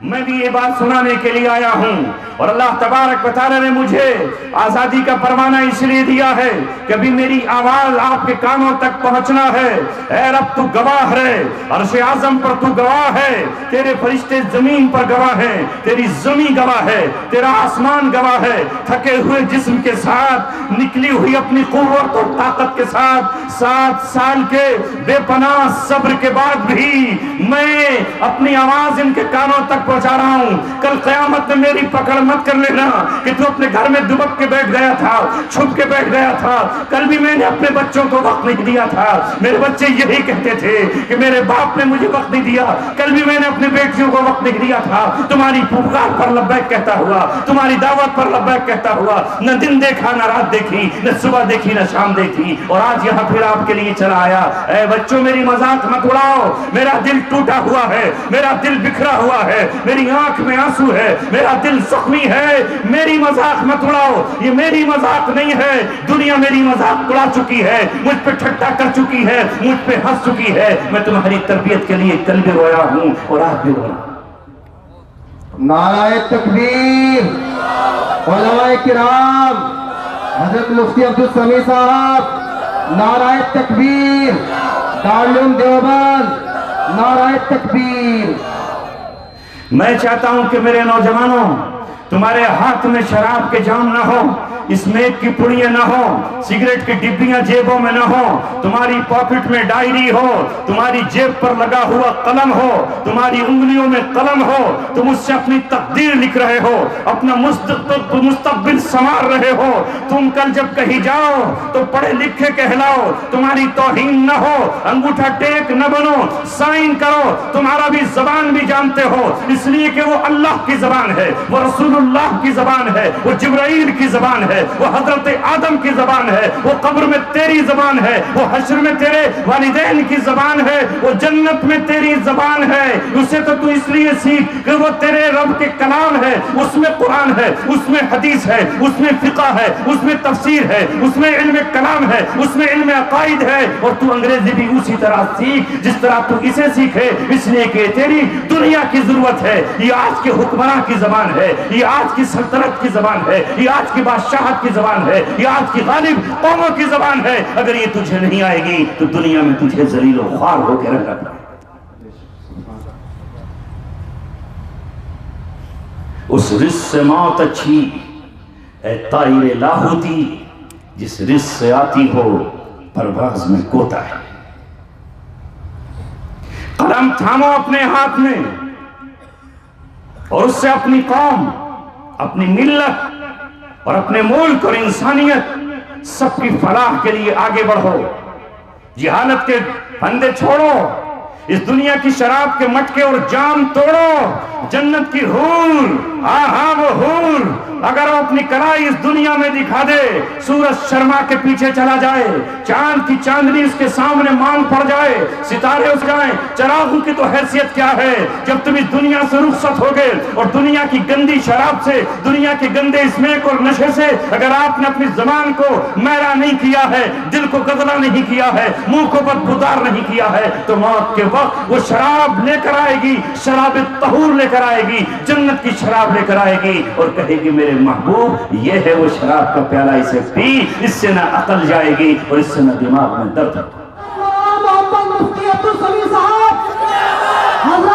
میں بھی یہ بات سنانے کے لیے آیا ہوں، اور اللہ تبارک و تعالی نے مجھے آزادی کا پروانہ اس لیے دیا ہے کہ ابھی میری آواز آپ کے کانوں تک پہنچنا ہے۔ اے رب تو گواہ ہے، عرش اعظم پر تو گواہ ہے، تیرے فرشتے زمین پر گواہ ہیں، تیری زمین گواہ ہے، تیرا آسمان گواہ ہے۔ تھکے ہوئے جسم کے ساتھ، نکلی ہوئی اپنی قوت اور طاقت کے ساتھ، 7 سال کے بے پناہ صبر کے بعد بھی میں اپنی آواز ان کے کانوں تک پہنچا رہا ہوں۔ کل قیامت میں میری پکڑ مت کر لینا کہ تو اپنے گھر میں دبک کے بیٹھ گیا تھا، چھپ کے بیٹھ گیا تھا۔ کل بھی میں نے اپنے بچوں کو وقت نہیں دیا تھا، میرے بچے یہی کہتے تھے کہ میرے باپ نے مجھے وقت نہیں دیا۔ کل بھی میں نے اپنی بیٹیوں کو وقت نہیں دیا تھا، تمہاری پکار پر لبیک کہتا ہوا، تمہاری دعوت پر لبیک کہتا ہوا، نہ دن دیکھا نہ رات دیکھی، نہ صبح دیکھی نہ شام دیکھی، اور آج یہاں پھر آپ کے لیے چلا آیا۔ اے بچوں میری مذاق مت اڑاؤ، میرا دل ٹوٹا ہوا ہے، میرا دل بکھرا ہوا ہے، میری آنکھ میں آنسو ہے، میرا دل زخمی ہے، میری مذاق مت اڑاؤ۔ یہ میری مذاق نہیں ہے، دنیا میری مذاق اڑا چکی ہے، مجھ پہ ٹھٹا کر چکی ہے، مجھ پہ ہنس چکی ہے۔ میں تمہاری تربیت کے لیے کل بھی رویا ہوں اور آج بھی رویا ہوں۔ نعرہ تکبیر، علماء کرام، حضرت مفتی عبدالسمیع صاحب، نعرہ تکبیر، دارالعلوم دیوبند، نعرہ تکبیر۔ میں چاہتا ہوں کہ میرے نوجوانوں، تمہارے ہاتھ میں شراب کے جام نہ ہو، اسمیک کی پڑیاں نہ ہو، سگریٹ کی ڈبیاں جیبوں میں نہ ہو، تمہاری پاکٹ میں ڈائری ہو، تمہاری جیب پر لگا ہوا قلم ہو، تمہاری انگلیوں میں قلم ہو، تم اس سے اپنی تقدیر لکھ رہے ہو، اپنا مستقبل سنوار رہے ہو۔ تم کل جب کہیں جاؤ تو پڑھے لکھے کہلاؤ، تمہاری توہین نہ ہو، انگوٹھا ٹیک نہ بنو، سائن کرو، تمہارا بھی زبان بھی جانتے ہو، اس لیے کہ وہ اللہ کی زبان ہے، وہ رسول اللہ کی زبان ہے، وہ جبرائیل کی زبان ہے، وہ حضرت آدم کی زبان ہے، وہ قبر میں تیری زبان ہے، وہ حشر میں تیرے والدین کی زبان ہے، وہ جنت میں تیری زبان ہے۔ اسے تو اس لیے سیکھ کہ وہ تیرے رب کے کلام ہے، اس میں قرآن ہے، اس میں حدیث ہے، اس میں فقہ ہے، اس میں تفسیر ہے، اس میں علم کلام ہے، اس میں علم عقائد ہے۔ اور تو انگریزی بھی اسی طرح سیکھ جس طرح تو اسے سیکھے، اس لیے کہ تیری دنیا کی ضرورت ہے۔ یہ آج کے حکمراں کی زبان ہے، یہ آج کی سلطنت کی زبان ہے، یہ آج کی بادشاہت کی زبان ہے، یہ آج کی غالب قوموں کی زبان ہے۔ اگر یہ تجھے نہیں آئے گی تو دنیا میں تجھے ذلیل و خوار ہو کے رہنا پڑے۔ اس رزق سے موت اچھی اے طائر لاہوتی، جس رزق سے آتی ہو پرواز میں کوتا ہے۔ قلم تھامو اپنے ہاتھ میں اور اس سے اپنی قوم، اپنی ملت اور اپنے ملک اور انسانیت سب کی فلاح کے لیے آگے بڑھو۔ جہالت کے پھندے چھوڑو، اس دنیا کی شراب کے مٹکے اور جام توڑو۔ جنت کی حور، ہاں وہ حور اگر وہ اپنی کلائی اس دنیا میں دکھا دے، سورج شرما کے پیچھے چلا جائے، چاند کی چاندنی اس کے سامنے مانگ پڑ جائے، ستارے اس جائیں، چراغوں کی تو حیثیت کیا ہے جب تم اس دنیا سے رخصت ہوگے اور دنیا کی گندی شراب سے، دنیا کے گندے اسمیک اور نشے سے اگر آپ نے اپنی زبان کو میرا نہیں کیا ہے، دل کو گدلا نہیں کیا ہے، منہ کو بدبودار نہیں کیا ہے، تو موت کے وقت وہ شراب لے کر آئے گی، شراب طہور لے کر آئے گی، جنت کی شراب لے کر آئے گی اور کہے گی میرے محبوب یہ ہے وہ شراب کا پیالہ، اسے پی، اس سے نہ عقل جائے گی اور اس سے نہ دماغ میں درد۔ محمد مفتی عبدالسمیع صاحب، حضرت